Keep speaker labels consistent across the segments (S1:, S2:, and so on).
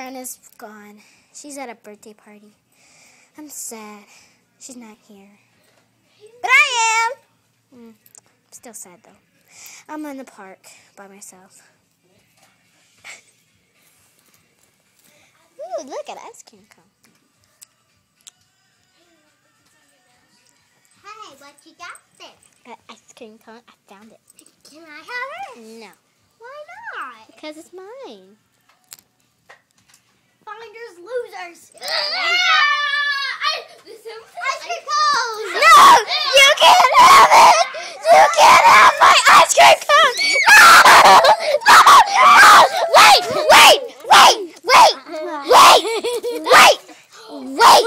S1: friend is gone. She's at a birthday party. I'm sad. She's not here. But I am! I'm still sad, though. I'm in the park by myself. Ooh, look at ice cream cone.
S2: Hey, what you got there?
S1: That ice cream cone, I found it.
S2: Can I have it?
S1: No.
S2: Why not?
S1: Because it's mine.
S2: Finders losers. Ice cream cone.
S1: No! You can't have it! You can't have my ice cream cone! No! No! No! Wait! Wait! Wait! Wait! Wait! Wait! Wait!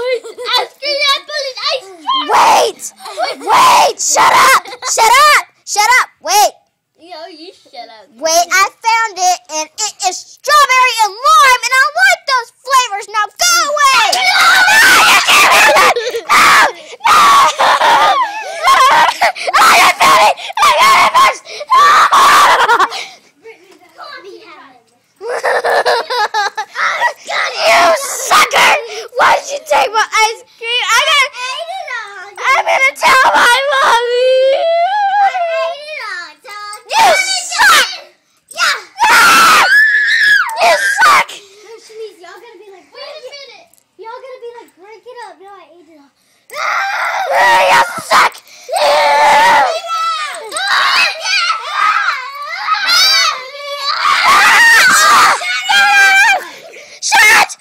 S2: Ice cream apple and ice cream.
S1: Wait! Wait! Shut up! Shut up! Shut up! Wait!
S2: Yo, you shut up.
S1: Wait, I found it, and it is strawberry and lime, and I like those flavors. Now go away! No! You can't have it! No! No! I found it! I got it first! You sucker! Why did you take my ice cream? I'm gonna tell my mommy! You suck!
S2: Yeah!
S1: You suck!
S2: Y'all gonna be like, wait a minute. Y'all gonna be like, break it up. No, I ate it all.
S1: You suck! Shut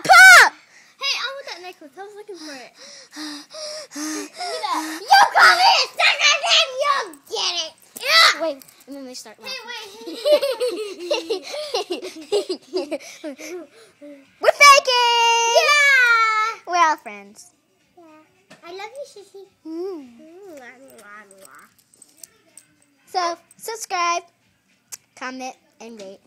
S1: up!
S2: Hey, I want that necklace. I was looking for it.
S1: You come here, sucker! You'll get it! Wait, and then they start laughing. We're faking!
S2: Yeah!
S1: We're all friends.
S2: Yeah. I love you, Sissy.
S1: So, subscribe, comment, and rate.